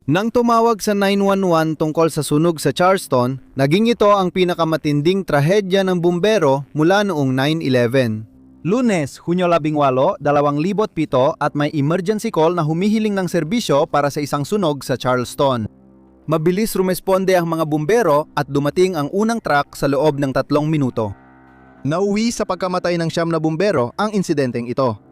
Nang tumawag sa 911 tungkol sa sunog sa Charleston, naging ito ang pinakamatinding trahedya ng bumbero mula noong 9/11. Lunes, Hunyo 18, 2007 at may emergency call na humihiling ng serbisyo para sa isang sunog sa Charleston. Mabilis rumesponde ang mga bumbero at dumating ang unang truck sa loob ng 3 minuto. Nauwi sa pagkamatay ng 9 na bumbero ang insidenteng ito.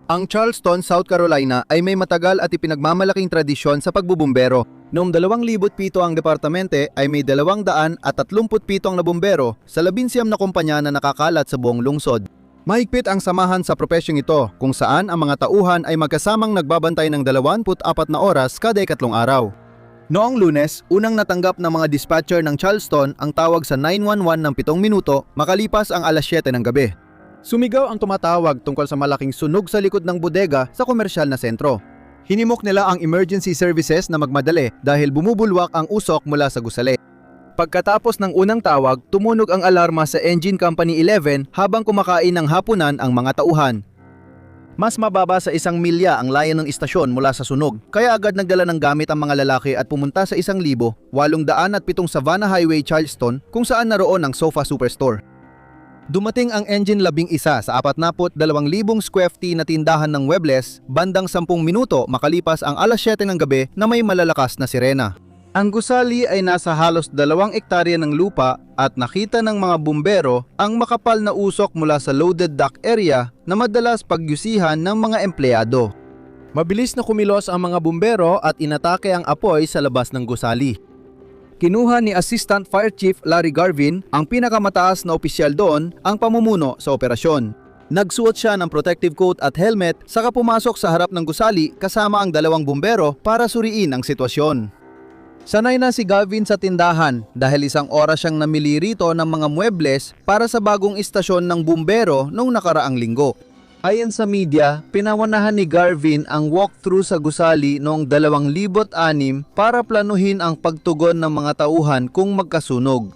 Ang Charleston, South Carolina ay may matagal at ipinagmamalaking tradisyon sa pagbubumbero. Noong 2007 ang departamente ay may 237 na bumbero sa 19 na kumpanya na nakakalat sa buong lungsod. Mahigpit ang samahan sa propesyong ito kung saan ang mga tauhan ay magkasamang nagbabantay ng 24 na oras kada 3 araw. Noong Lunes, unang natanggap ng mga dispatcher ng Charleston ang tawag sa 911 ng 7 minuto makalipas ang alas 7 ng gabi. Sumigaw ang tumatawag tungkol sa malaking sunog sa likod ng bodega sa komersyal na sentro. Hinimok nila ang emergency services na magmadali dahil bumubulwak ang usok mula sa gusali. Pagkatapos ng unang tawag, tumunog ang alarma sa Engine Company 11 habang kumakain ng hapunan ang mga tauhan. Mas mababa sa 1 milya ang layo ng istasyon mula sa sunog, kaya agad nagdala ng gamit ang mga lalaki at pumunta sa 1,807 Savannah Highway, Charleston kung saan naroon ang Sofa Superstore. Dumating ang Engine 11 sa 42,000 square feet na tindahan ng Webles bandang 10 minuto makalipas ang alas 7 ng gabi na may malalakas na sirena. Ang gusali ay nasa halos 2 ektarya ng lupa at nakita ng mga bumbero ang makapal na usok mula sa loaded dock area na madalas pagyusihan ng mga empleyado. Mabilis na kumilos ang mga bumbero at inatake ang apoy sa labas ng gusali. Kinuha ni Assistant Fire Chief Larry Garvin, ang pinakamataas na opisyal doon, ang pamumuno sa operasyon. Nagsuot siya ng protective coat at helmet saka pumasok sa harap ng gusali kasama ang 2 bumbero para suriin ang sitwasyon. Sanay na si Garvin sa tindahan dahil 1 oras siyang namili rito ng mga muebles para sa bagong istasyon ng bumbero noong nakaraang linggo. Ayon sa media, pinawanahan ni Garvin ang walkthrough sa gusali noong 2006 para planuhin ang pagtugon ng mga tauhan kung magkasunog.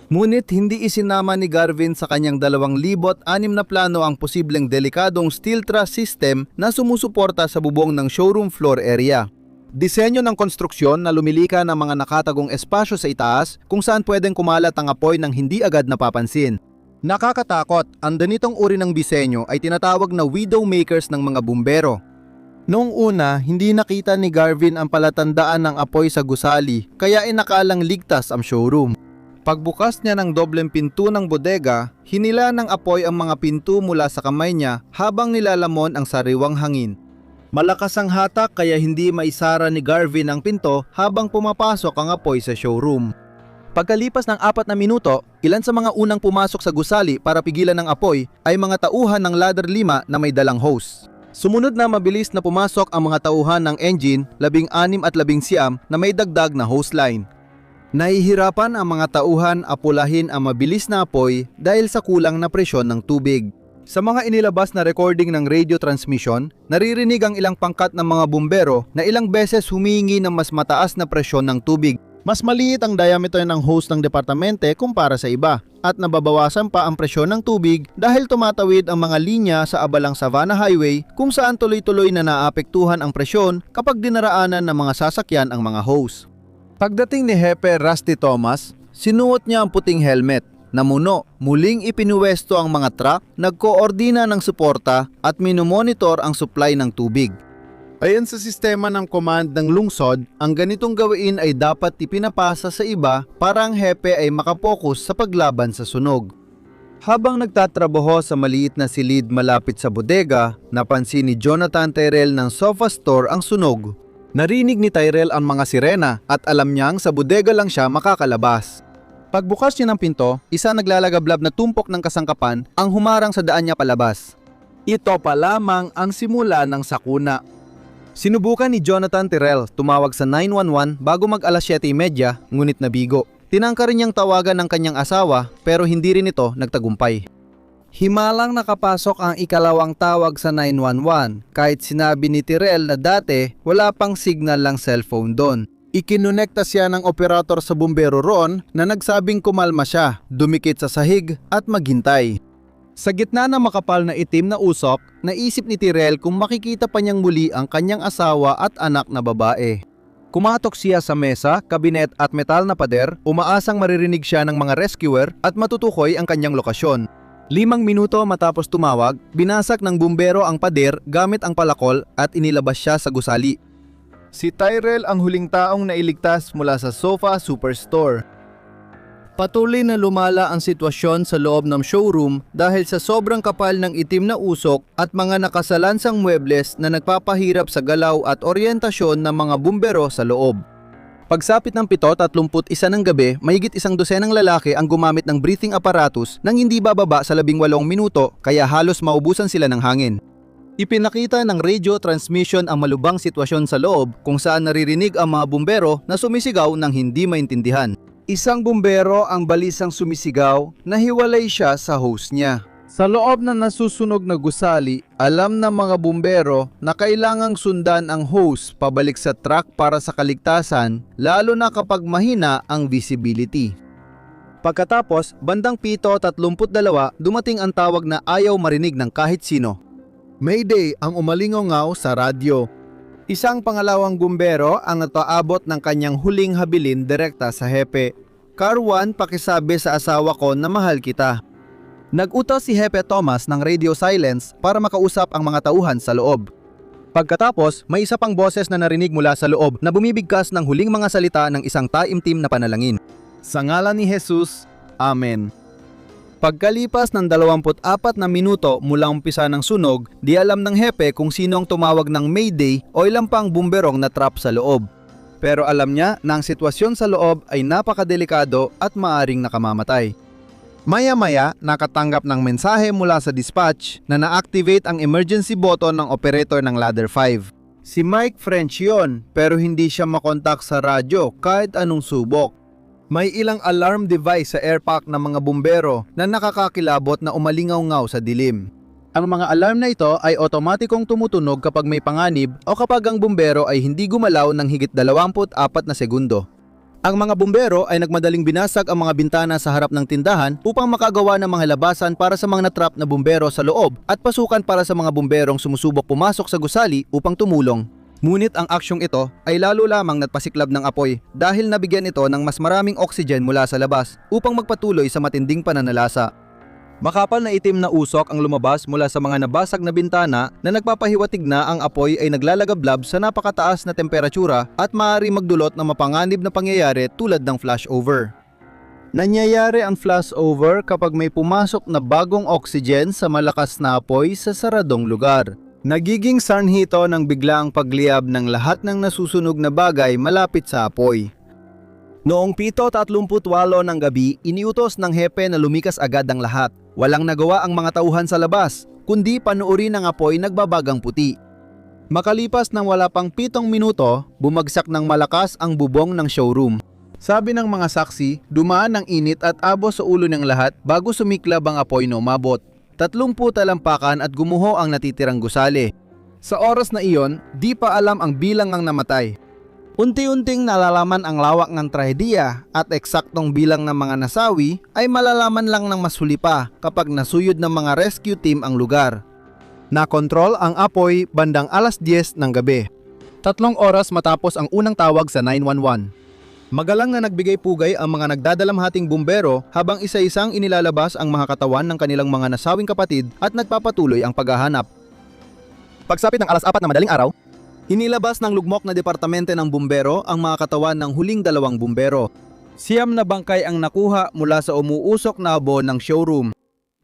Ngunit hindi isinama ni Garvin sa kanyang 2006 na plano ang posibleng delikadong steel truss system na sumusuporta sa bubong ng showroom floor area. Disenyo ng konstruksyon na lumilika ng mga nakatagong espasyo sa itaas kung saan pwedeng kumalat ang apoy nang hindi agad napapansin. Nakakatakot, ang ganitong uri ng disenyo ay tinatawag na widow makers ng mga bumbero. Noong una, hindi nakita ni Garvin ang palatandaan ng apoy sa gusali kaya inakalang ligtas ang showroom. Pagbukas niya ng dobleng pinto ng bodega, hinila ng apoy ang mga pinto mula sa kamay niya habang nilalamon ang sariwang hangin. Malakas ang hatak kaya hindi maisara ni Garvin ang pinto habang pumapasok ang apoy sa showroom. Pagkalipas ng 4 na minuto, ilan sa mga unang pumasok sa gusali para pigilan ng apoy ay mga tauhan ng ladder 5 na may dalang hose. Sumunod na mabilis na pumasok ang mga tauhan ng Engine 16 at 19 na may dagdag na hose line. Nahihirapan ang mga tauhan apulahin ang mabilis na apoy dahil sa kulang na presyon ng tubig. Sa mga inilabas na recording ng radio transmission, naririnig ang ilang pangkat ng mga bumbero na ilang beses humingi ng mas mataas na presyon ng tubig. Mas maliit ang diameter ng hose ng departamente kumpara sa iba at nababawasan pa ang presyon ng tubig dahil tumatawid ang mga linya sa abalang Savannah Highway kung saan tuloy-tuloy na naapektuhan ang presyon kapag dinaraanan ng mga sasakyan ang mga hose. Pagdating ni Hepe Rusty Thomas, sinuot niya ang puting helmet. Namuno, muling ipinuwesto ang mga truck, nagkoordina ng suporta at minomonitor ang supply ng tubig. Ayon sa sistema ng command ng lungsod, ang ganitong gawain ay dapat ipinapasa sa iba para ang hepe ay makapokus sa paglaban sa sunog. Habang nagtatrabaho sa maliit na silid malapit sa bodega, napansin ni Jonathan Tyrell ng Sofa Store ang sunog. Narinig ni Tyrell ang mga sirena at alam niyang sa bodega lang siya makakalabas. Pagbukas niya ng pinto, isa naglalagablab na tumpok ng kasangkapan ang humarang sa daan niya palabas. Ito pa lamang ang simula ng sakuna. Sinubukan ni Jonathan Tyrell tumawag sa 911 bago mag alas 7:30 ngunit nabigo. Tinangka rin niyang tawagan ng kanyang asawa pero hindi rin ito nagtagumpay. Himalang nakapasok ang ikalawang tawag sa 911 kahit sinabi ni Tyrell na dati wala pang signal ng cellphone doon. Ikinonekta siya ng operator sa bumbero roon na nagsabing kumalma siya, dumikit sa sahig at maghintay. Sa gitna ng makapal na itim na usok, naisip ni Tyrell kung makikita pa niyang muli ang kanyang asawa at anak na babae. Kumatok siya sa mesa, kabinet at metal na pader, umaasang maririnig siya ng mga rescuer at matutukoy ang kanyang lokasyon. 5 minuto matapos tumawag, binasak ng bumbero ang pader gamit ang palakol at inilabas siya sa gusali. Si Tyrell ang huling taong nailigtas mula sa Sofa Superstore. Patuloy na lumala ang sitwasyon sa loob ng showroom dahil sa sobrang kapal ng itim na usok at mga nakasalansang muebles na nagpapahirap sa galaw at oryentasyon ng mga bumbero sa loob. Pagsapit ng 7:31 ng gabi, mahigit 100 lalaki ang gumamit ng breathing apparatus nang hindi bababa sa 18 minuto kaya halos maubusan sila ng hangin. Ipinakita ng radio transmission ang malubhang sitwasyon sa loob kung saan naririnig ang mga bumbero na sumisigaw ng hindi maintindihan. Isang bumbero ang balisang sumisigaw na hiwalay siya sa hose niya. Sa loob na nasusunog na gusali, alam ng mga bumbero na kailangang sundan ang hose pabalik sa truck para sa kaligtasan, lalo na kapag mahina ang visibility. Pagkatapos, bandang 7:32, dumating ang tawag na ayaw marinig ng kahit sino. Mayday ang umalingaw sa radyo. Isang pangalawang bumbero ang nataabot ng kanyang huling habilin direkta sa hepe. Karwan, pakisabi sa asawa ko na mahal kita. Nag-utos si Hepe Thomas ng radio silence para makausap ang mga tauhan sa loob. Pagkatapos, may isa pang boses na narinig mula sa loob na bumibigkas ng huling mga salita ng isang taimtim na panalangin. Sa ngalan ni Jesus, Amen. Pagkalipas ng 24 na minuto mula umpisa ng sunog, di alam ng Hepe kung sino ang tumawag ng Mayday o ilang pang bumberong na trap sa loob. Pero alam niya na ang sitwasyon sa loob ay napakadelikado at maaring nakamamatay. Maya-maya, nakatanggap ng mensahe mula sa dispatch na na-activate ang emergency button ng operator ng Ladder 5. Si Mike French yon, pero hindi siya makontak sa radyo kahit anong subok. May ilang alarm device sa airpack ng mga bumbero na nakakakilabot na umalingaw-ngaw sa dilim. Ang mga alarm na ito ay otomatikong tumutunog kapag may panganib o kapag ang bumbero ay hindi gumalaw ng higit 24 na segundo. Ang mga bumbero ay nagmadaling binasag ang mga bintana sa harap ng tindahan upang makagawa ng mga labasan para sa mga natrap na bumbero sa loob at pasukan para sa mga bumberong sumusubok pumasok sa gusali upang tumulong. Ngunit ang aksyong ito ay lalo lamang nagpasiklab ng apoy dahil nabigyan ito ng mas maraming oxygen mula sa labas upang magpatuloy sa matinding pananalasa. Makapal na itim na usok ang lumabas mula sa mga nabasag na bintana na nagpapahiwatig na ang apoy ay naglalagablab sa napakataas na temperatura at maaari magdulot ng mapanganib na pangyayari tulad ng flashover. Nangyayari ang flashover kapag may pumasok na bagong oxygen sa malakas na apoy sa saradong lugar. Nagiging sanhi ito ng biglaang pagliyab ng lahat ng nasusunog na bagay malapit sa apoy. Noong 7:38 ng gabi, iniutos ng Hepe na lumikas agad ang lahat. Walang nagawa ang mga tauhan sa labas, kundi panuorin ang apoy nagbabagang puti. Makalipas ng wala pang 7 minuto, bumagsak ng malakas ang bubong ng showroom. Sabi ng mga saksi, dumaan ang init at abo sa ulo ng lahat bago sumiklab ang apoy na umabot. 30 talampakan at gumuho ang natitirang gusali. Sa oras na iyon, di pa alam ang bilang ng namatay. Unti-unting nalalaman ang lawak ng trahedya at eksaktong bilang ng mga nasawi ay malalaman lang ng mas huli pa kapag nasuyod ng mga rescue team ang lugar. Nakontrol ang apoy bandang 10:00 ng gabi. 3 oras matapos ang unang tawag sa 911. Magalang na nagbigay pugay ang mga nagdadalamhating bumbero habang isa-isang inilalabas ang mga katawan ng kanilang mga nasawing kapatid at nagpapatuloy ang paghahanap. Pagsapit ng 4:00 na madaling araw, inilabas ng lugmok na departamente ng bumbero ang mga katawan ng huling 2 bumbero. 9 na bangkay ang nakuha mula sa umuusok na abo ng showroom.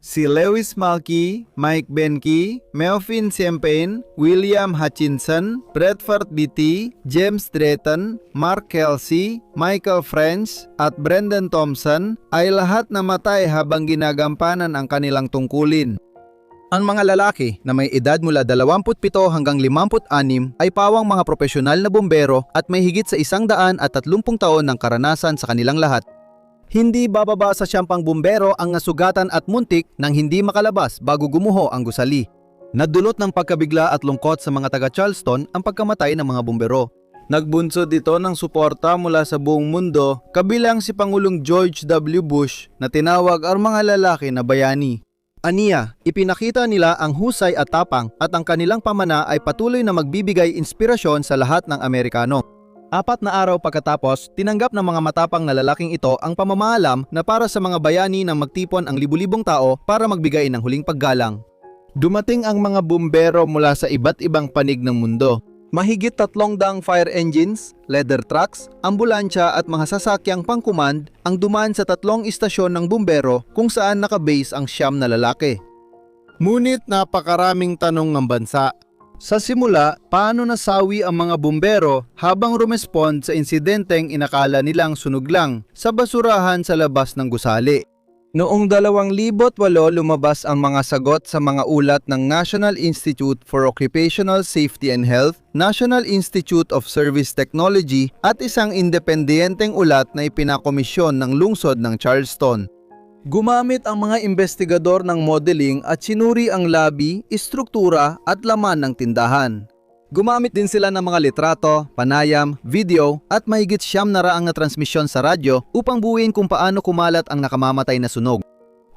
Si Lewis Malky, Mike Benke, Melvin Champagne, William Hutchinson, Bradford Beatty, James Drayton, Mark Kelsey, Michael French at Brendan Thompson ay lahat namatay habang ginagampanan ang kanilang tungkulin. Ang mga lalaki na may edad mula 27 hanggang 56 ay pawang mga profesional na bumbero at may higit sa 130 taon ng karanasan sa kanilang lahat. Hindi bababa sa 10 bumbero ang nasugatan at muntik nang hindi makalabas bago gumuho ang gusali. Nadulot ng pagkabigla at lungkot sa mga taga Charleston ang pagkamatay ng mga bumbero. Nagbunsod ito ng suporta mula sa buong mundo, kabilang si Pangulong George W. Bush na tinawag ang mga lalaki na bayani. Aniya, ipinakita nila ang husay at tapang at ang kanilang pamana ay patuloy na magbibigay inspirasyon sa lahat ng Amerikano. 4 na araw pagkatapos, tinanggap ng mga matapang na lalaking ito ang pamamaalam na para sa mga bayani na magtipon ang libu-libong tao para magbigay ng huling paggalang. Dumating ang mga bumbero mula sa iba't ibang panig ng mundo. Mahigit 300 fire engines, leather trucks, ambulansya at mga sasakyang pangkumand ang dumaan sa 3 istasyon ng bumbero kung saan nakabase ang 9 na lalaki. Ngunit napakaraming tanong ng bansa. Sa simula, paano nasawi ang mga bumbero habang rumespond sa insidenteng inakala nilang sunog lang sa basurahan sa labas ng gusali? Noong 2008 lumabas ang mga sagot sa mga ulat ng National Institute for Occupational Safety and Health, National Institute of Service Technology at isang independenteng ulat na ipinakomisyon ng lungsod ng Charleston. Gumamit ang mga investigador ng modeling at sinuri ang labi, istruktura at laman ng tindahan. Gumamit din sila ng mga litrato, panayam, video at mahigit 900 na transmisyon sa radyo upang buuin kung paano kumalat ang nakamamatay na sunog.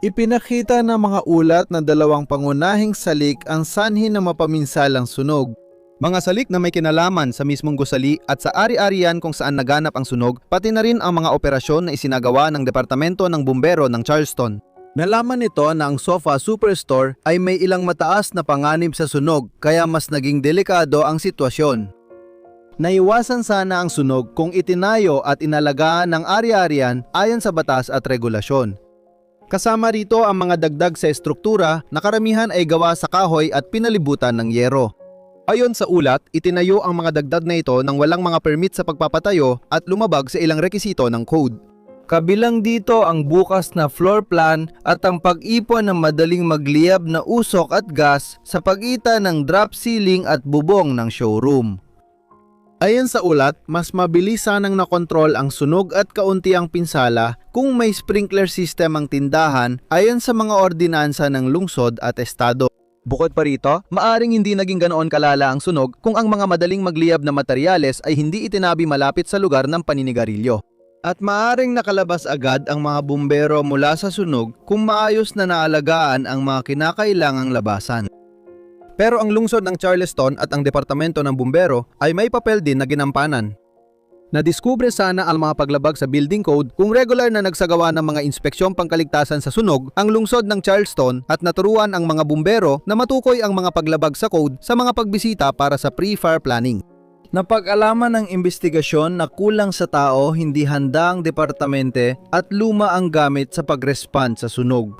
Ipinakita ng mga ulat na 2 pangunahing salik ang sanhi ng mapaminsalang sunog. Mga salik na may kinalaman sa mismong gusali at sa ari-arian kung saan naganap ang sunog, pati na rin ang mga operasyon na isinagawa ng Departamento ng Bumbero ng Charleston. Nalaman nito na ang Sofa Superstore ay may ilang mataas na panganib sa sunog kaya mas naging delikado ang sitwasyon. Naiwasan sana ang sunog kung itinayo at inalagaan ng ari-arian ayon sa batas at regulasyon. Kasama rito ang mga dagdag sa estruktura na karamihan ay gawa sa kahoy at pinalibutan ng yero. Ayon sa ulat, itinayo ang mga dagdag na ito nang walang mga permit sa pagpapatayo at lumabag sa ilang rekisito ng code. Kabilang dito ang bukas na floor plan at ang pag-ipon ng madaling magliyab na usok at gas sa pagitan ng drop ceiling at bubong ng showroom. Ayon sa ulat, mas mabilis sanang nakontrol ang sunog at kaunti ang pinsala kung may sprinkler system ang tindahan ayon sa mga ordinansa ng lungsod at estado. Bukod pa rito, maaring hindi naging ganoon kalala ang sunog kung ang mga madaling magliyab na materyales ay hindi itinabi malapit sa lugar ng paninigarilyo. At maaring nakalabas agad ang mga bumbero mula sa sunog kung maayos na naalagaan ang mga kinakailangang labasan. Pero ang lungsod ng Charleston at ang Departamento ng Bumbero ay may papel din na ginampanan. Nadiskubre sana ang mga paglabag sa building code kung regular na nagsagawa ng mga inspeksyong pangkaligtasan sa sunog ang lungsod ng Charleston at naturuan ang mga bumbero na matukoy ang mga paglabag sa code sa mga pagbisita para sa pre-fire planning. Napag-alaman ng investigasyon na kulang sa tao, hindi handa ang departamente at luma ang gamit sa pag-respond sa sunog.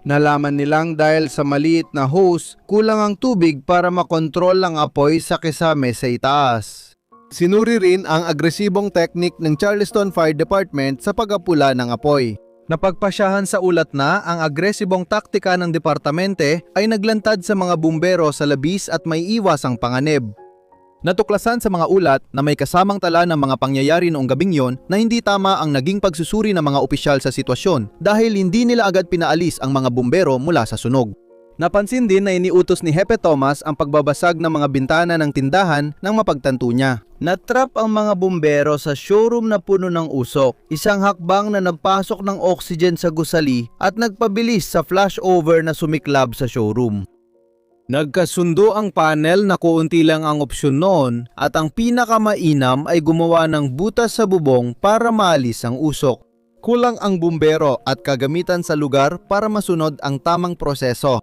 Nalaman nilang dahil sa maliit na hose, kulang ang tubig para makontrol ang apoy sa kisame sa itaas. Sinuri rin ang agresibong teknik ng Charleston Fire Department sa pag-apula ng apoy. Napagpasyahan sa ulat na ang agresibong taktika ng departamente ay naglantad sa mga bumbero sa labis at may iwasang panganib. Natuklasan sa mga ulat na may kasamang tala ng mga pangyayari noong gabing yon na hindi tama ang naging pagsusuri ng mga opisyal sa sitwasyon dahil hindi nila agad pinaalis ang mga bumbero mula sa sunog. Napansin din na iniutos ni Hepe Thomas ang pagbabasag ng mga bintana ng tindahan nang mapagtanto niya. Natrap ang mga bumbero sa showroom na puno ng usok, isang hakbang na nagpasok ng oxygen sa gusali at nagpabilis sa flashover na sumiklab sa showroom. Nagkasundo ang panel na kuunti lang ang opsyon noon at ang pinakamainam ay gumawa ng butas sa bubong para maalis ang usok. Kulang ang bumbero at kagamitan sa lugar para masunod ang tamang proseso.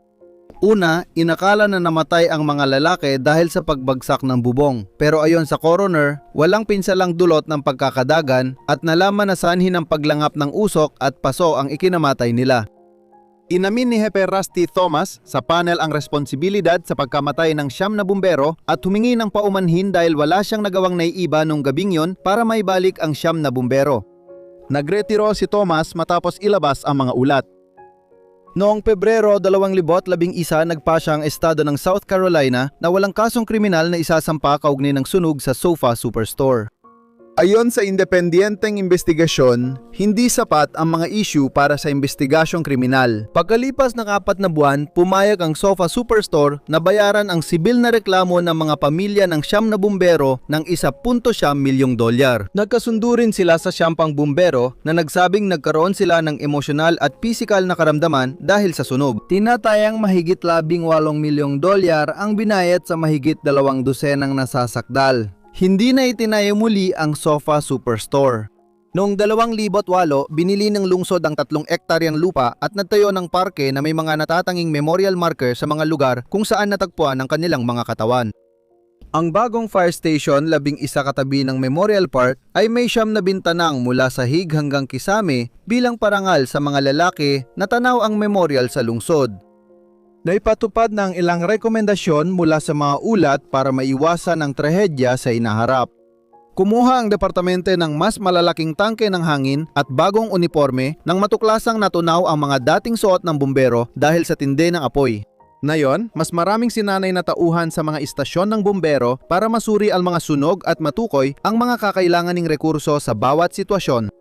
Una, inakala na namatay ang mga lalaki dahil sa pagbagsak ng bubong. Pero ayon sa coroner, walang pinsalang dulot ng pagkakadagan at nalaman na sanhi ng paglangap ng usok at paso ang ikinamatay nila. Inamin ni Hepe Rusty Thomas sa panel ang responsibilidad sa pagkamatay ng 9 na bumbero at humingi ng paumanhin dahil wala siyang nagawang naiiba nung gabing yon para maibalik ang 9 na bumbero. Nagretiro si Thomas matapos ilabas ang mga ulat. Noong Pebrero 2011, nagpasya ang estado ng South Carolina na walang kasong kriminal na isasampa kaugnay ng sunog sa Sofa Superstore. Ayon sa independenteng investigasyon, hindi sapat ang mga issue para sa investigasyong kriminal. Pagkalipas ng 4 na buwan, pumayag ang Sofa Superstore na bayaran ang sibil na reklamo ng mga pamilya ng 9 na bumbero ng $1.9 milyong. Nagkasundo rin sila sa 9 pang bumbero na nagsabing nagkaroon sila ng emosyonal at pisikal na karamdaman dahil sa sunog. Tinatayang mahigit $18 milyong ang binayad sa mahigit 2 dosenang nasasakdal. Hindi na itinayo muli ang Sofa Superstore. Noong 2008, binili ng lungsod ang 3 ektaryang lupa at nagtayo ng parke na may mga natatanging memorial marker sa mga lugar kung saan natagpuan ang kanilang mga katawan. Ang bagong fire station, 11 katabi ng Memorial Park, ay may 9 na bintanang mula sahig hanggang kisame bilang parangal sa mga lalaki na tanaw ang memorial sa lungsod. Naipatupad ng ilang rekomendasyon mula sa mga ulat para maiwasan ang trahedya sa inaharap. Kumuha ang departamente ng mas malalaking tangke ng hangin at bagong uniforme nang matuklasang natunaw ang mga dating suot ng bumbero dahil sa tindi ng apoy. Ngayon, mas maraming sinanay na tauhan sa mga istasyon ng bumbero para masuri ang mga sunog at matukoy ang mga kakailanganing rekurso sa bawat sitwasyon.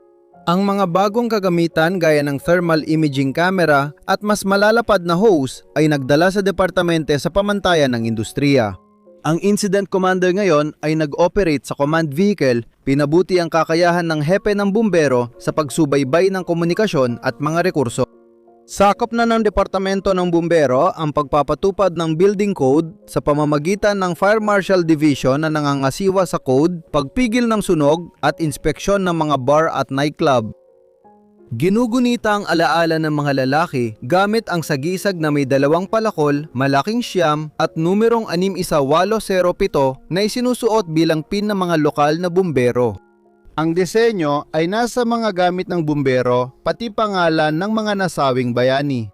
Ang mga bagong kagamitan gaya ng thermal imaging camera at mas malalapad na hose ay nagdala sa departamente sa pamantayan ng industriya. Ang incident commander ngayon ay nag-operate sa command vehicle, pinabuti ang kakayahan ng hepe ng bumbero sa pagsubaybay ng komunikasyon at mga rekurso. Sakop na ng Departamento ng Bumbero ang pagpapatupad ng building code sa pamamagitan ng Fire Marshal Division na nangangasiwa sa code, pagpigil ng sunog at inspeksyon ng mga bar at nightclub. Ginugunita ang alaala ng mga lalaki gamit ang sagisag na may 2 palakol, malaking siyam at numerong 61807 na isinusuot bilang pin ng mga lokal na bumbero. Ang disenyo ay nasa mga gamit ng bumbero pati pangalan ng mga nasawing bayani.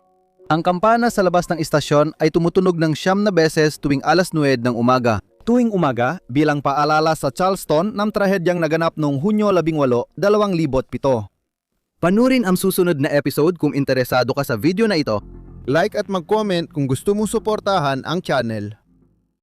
Ang kampana sa labas ng istasyon ay tumutunog ng 9 na beses tuwing 9:00 ng umaga. Tuwing umaga bilang paalala sa Charleston ng trahedyang naganap noong Hunyo 18, 2007. Panurin ang susunod na episode kung interesado ka sa video na ito. Like at mag-comment kung gusto mong suportahan ang channel.